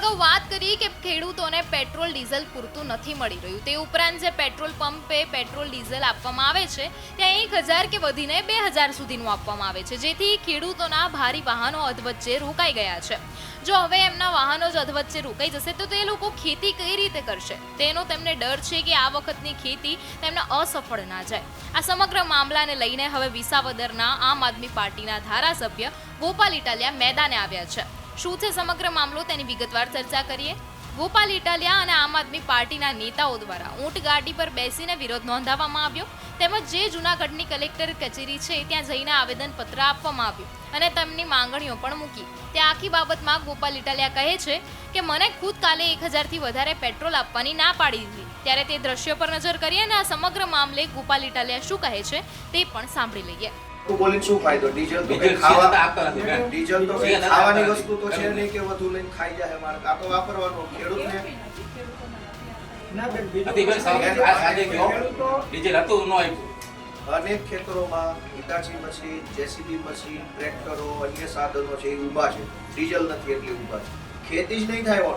તો વાત કરીએ કે ખેડૂતોને પેટ્રોલ ડીઝલ પૂરતું નથી મળી રહ્યું. તે ઉપરાંત જે પેટ્રોલ પંપે પેટ્રોલ ડીઝલ આપવામાં આવે છે ત્યાં 1000 કે વધીને 2000 સુધીનું આપવામાં આવે છે, જેથી ખેડૂતોના ભારી વાહનો અધવચ્ચે રોકાઈ ગયા છે. જો હવે એમના વાહનો જ અધવચ્ચે રોકાઈ જશે તો તે લોકો ખેતી કઈ રીતે કરશે? તેનો તેમને ડર છે કે આ વખતની ખેતી તેમને અસફળ ના જાય. આ સમગ્ર મામલાને લઈને હવે વિસાવદરના આમ આદમી પાર્ટીના ધારાસભ્ય ગોપાલ ઇટાલિયા મેદાને આવ્યા છે. શું છે સમગ્ર મામલો તેની વિગતવાર ચર્ચા કરીએ. ગોપાલ ઇટાલિયા અને આમ આદમી પાર્ટીના નેતાઓ દ્વારા ઊંટ ગાડી પર બેસીને વિરોધ નોંધાવવામાં આવ્યો, તેમજ જે જૂનાગઢની કલેક્ટર કચેરી છે ત્યાં જઈને આવેદનપત્ર આપવામાં આવ્યું અને તેમની માંગણીઓ પણ મૂકી. તે આખી બાબતમાં ગોપાલ ઇટાલિયા કહે છે કે મને ખુદ કાલે 1000થી વધારે પેટ્રોલ આપવાની ના પાડી દીધી. ત્યારે તે દ્રશ્યો પર નજર કરીએ અને આ સમગ્ર મામલે ગોપાલ ઇટાલિયા શું કહે છે તે પણ સાંભળી લઈએ. બોલીને શું ફાયદો? ડીઝલ તો ખાવાની વસ્તુ તો છે નહીં કે વધુ લઈને ખાઈ જાય. મારે આ તો વાપરવાનો ખેડૂતને અનેક ખેતરોમાં હિટાચી મશીન, જેસીબી મશીન, ટ્રેક્ટરો, અન્ય સાધનો છે એ ઊભા છે. ડીઝલ નથી એટલે ઊભા છે. ખેતી જ નહીં થાય.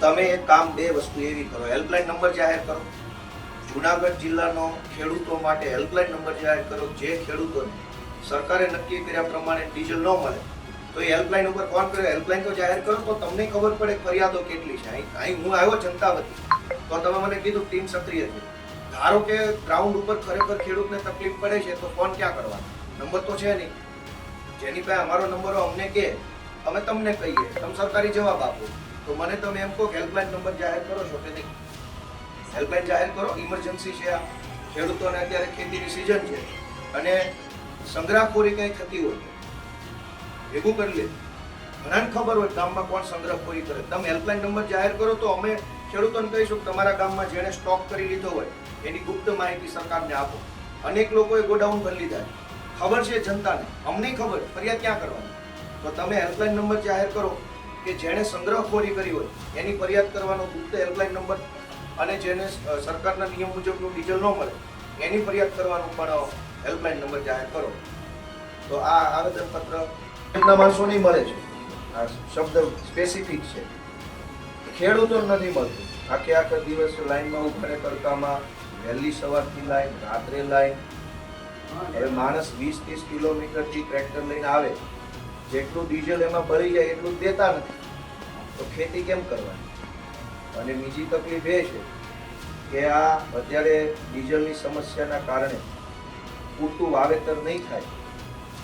તમે એક કામ, બે વસ્તુ એવી કરો, હેલ્પલાઇન નંબર જાહેર કરો. જૂનાગઢ જિલ્લાનો ખેડૂતો માટે હેલ્પલાઇન નંબર જાહેર કરો. જે ખેડૂતોને સરકારે નક્કી કર્યા પ્રમાણે ડીઝલ ન મળે તો એ હેલ્પલાઇન ઉપર ફોન કર્યો. હેલ્પલાઇન તો જાહેર કરો તો તમને ખબર પડે ફરિયાદો કેટલી છે. અહીં હું આવ્યો જનતા વતી તો તમે મને કીધું ટીમ સક્રિય છે. ધારો કે ગ્રાઉન્ડ ઉપર ખરેખર ખેડૂતને તકલીફ પડે છે તો ફોન ક્યાં કરવાનો? નંબર તો છે નહીં. જેની પાસે અમારો નંબર અમને કે અમે તમને કહીએ, તમે સરકારી જવાબ આપો. તો મને તમે એમ કહો કે હેલ્પલાઇન નંબર જાહેર કરો છો કે નહીં? હેલ્પલાઇન જાહેર કરો. ઇમરજન્સી છે. આ ખેડૂતોને અત્યારે ખેતીની સિઝન છે અને સંગ્રહખોરી કંઈ થતી હોય ભેગું કરી લે. ઘણાને ખબર હોય ગામમાં કોણ સંગ્રહખોરી કરે. તમે હેલ્પલાઇન નંબર જાહેર કરો તો અમે ખેડૂતોને કહીશું કે તમારા ગામમાં જેણે સ્ટોક કરી લીધો હોય એની ગુપ્ત માહિતી સરકારને આપો. અનેક લોકોએ ગોડાઉન ભરી લીધા. ખબર છે જનતાને, અમને ખબર. ફરિયાદ ક્યાં કરવાની? તો તમે હેલ્પલાઇન નંબર જાહેર કરો કે જેણે સંગ્રહખોરી કરી હોય એની ફરિયાદ કરવાનો ગુપ્ત હેલ્પલાઇન નંબર, અને જેને સરકારના નિયમ મુજબનું ડીઝલ ન મળે એની ફરિયાદ કરવાનું પણ હેલ્પલાઇન નંબર જાહેર કરો. તો આ આવેદનપત્ર એમના માણસો નહીં મળે છે. આ શબ્દ સ્પેસિફિક છે. ખેડૂતો નથી મળતું. આખે દિવસ લાઈનમાં ઉભા રહે, તડકામાં, વહેલી સવારથી લાઈન, રાત્રે લાઈન. હવે માણસ 20-30 કિલોમીટરથી ટ્રેક્ટર લઈને આવે, જેટલું ડીઝલ એમાં ભરી જાય એટલું દેતા નથી તો ખેતી કેમ કરવાની? અને બીજી તકલીફ એ છે કે આ અત્યારે ડીઝલની સમસ્યાના કારણે પૂરતું વાવેતર નહીં થાય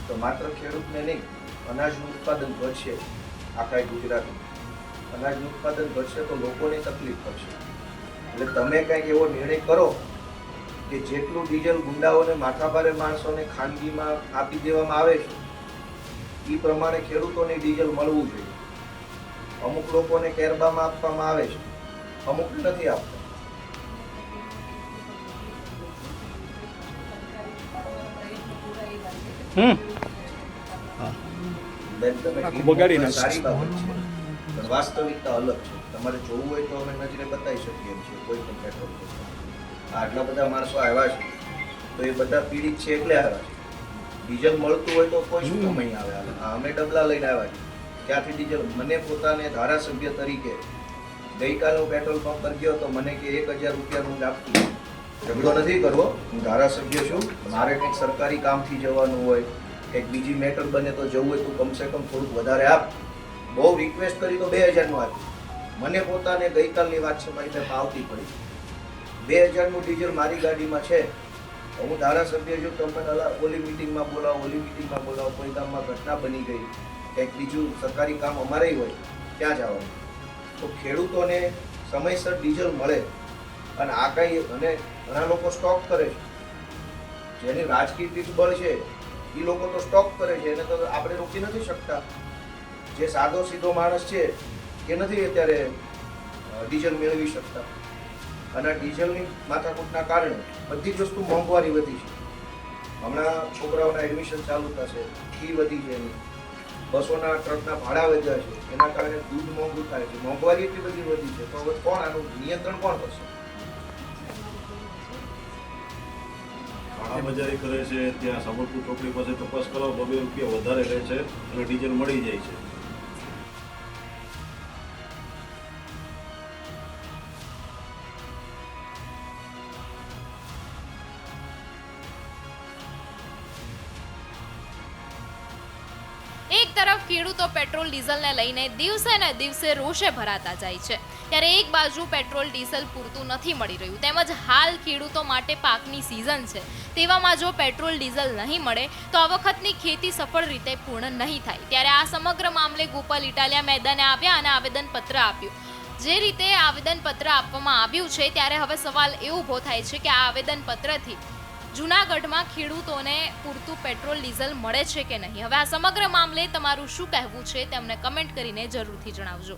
તો માત્ર ખેડૂતને નહીં, અનાજનું ઉત્પાદન ઘટશે. આખા ગુજરાતમાં અનાજનું ઉત્પાદન ઘટશે તો લોકોને તકલીફ પડશે. એટલે તમે કંઈક એવો નિર્ણય કરો કે જેટલું ડીઝલ ગુંડાઓને, માથાભારે માણસોને ખાનગીમાં આપી દેવામાં આવે છે એ પ્રમાણે ખેડૂતોને ડીઝલ મળવું જોઈએ. અમુક લોકોને કેરબામાં આપવામાં આવે છે, અમુક નથી આપતા. સારી બાબત છે પણ વાસ્તવિકતા અલગ છે. તમારે જોવું હોય તો અમે નજરે બતાવી શકીએ છીએ. કોઈ પણ પેટ્રોલ આટલા બધા માણસો આવ્યા છે તો એ બધા પીડિત છે એટલે આવ્યા છે. ડીઝલ મળતું હોય તો કોઈ શું કમાઈ આવે? અમે ડબલા લઈને આવ્યા છીએ. ત્યાંથી ડીઝલ મને પોતાને ધારાસભ્ય તરીકે ગઈકાલે હું પેટ્રોલ પંપ પર ગયો તો મને કે 1000 રૂપિયાનું જ આપતું. ઝઘડો નથી કરવો, હું ધારાસભ્ય છું. મારે કંઈક સરકારી કામથી જવાનું હોય, કંઈક બીજી મેટર બને તો જવું હોય તો કમસે કમ થોડુંક વધારે આપ. બહુ રિક્વેસ્ટ કરી તો 2000નું આપ્યું. મને પોતાને ગઈકાલની વાત છે, મારી પાસે આવતી પડી. 2000નું ડીઝલ મારી ગાડીમાં છે. હું ધારાસભ્ય છું, તમે ઓલી મિટિંગમાં બોલાવો. કોઈ ગામમાં ઘટના બની ગઈ, કંઈક બીજું સરકારી કામ અમારે હોય, ક્યાં જવાનું? તો ખેડૂતોને સમયસર ડીઝલ મળે. અને આ કંઈ, અને ઘણા લોકો સ્ટોક કરે છે. જેની રાજકીય પીઠબળ છે એ લોકો તો સ્ટોક કરે છે, એને તો આપણે રોકી નથી શકતા. જે સાદો સીધો માણસ છે એ નથી અત્યારે ડીઝલ મેળવી શકતા. અને ડીઝલની માથાકૂટના કારણે બધી જ વસ્તુ મોંઘવારી વધી છે. હમણાં છોકરાઓના એડમિશન ચાલુ થશે, ફી વધી છે, બસોના ટ્રકના ભાડા વધ્યા છે, એના કારણે દૂધ મોંઘું થાય છે, મોંઘવારી એટલી બધી વધી છે. તો હવે કોણ આનું નિયંત્રણ કોણ કરશે? કાળાબજારી કરે છે, ત્યાં સામરપુર ચોકડી પાસે તપાસ કરાવો તો ₹2 વધારે રહે છે અને ડીઝલ મળી જાય છે. એક તરફ ખેડૂતો પેટ્રોલ ડીઝલને લઈને દિવસે ને દિવસે રોષે ભરાતા જાય છે, ત્યારે એક બાજુ પેટ્રોલ ડીઝલ પૂરતું નથી મળી રહ્યું, તેમજ હાલ ખેડૂતો માટે પાકની સિઝન છે, તેવામાં જો પેટ્રોલ ડીઝલ નહીં મળે તો આ વખતની ખેતી સફળ રીતે પૂર્ણ નહીં થાય. ત્યારે આ સમગ્ર મામલે ગોપાલ ઇટાલિયા મેદાને આવ્યા અને આવેદનપત્ર આપ્યું. જે રીતે આવેદનપત્ર આપવામાં આવ્યું છે, ત્યારે હવે સવાલ એ ઊભો થાય છે કે આ આવેદનપત્રથી જૂનાગઢમાં ખેડૂતોને પૂરતું પેટ્રોલ ડીઝલ મળે છે કે નહીં. હવે આ સમગ્ર મામલે તમારું શું કહેવું છે તેમને કમેન્ટ કરીને જરૂરથી જણાવજો.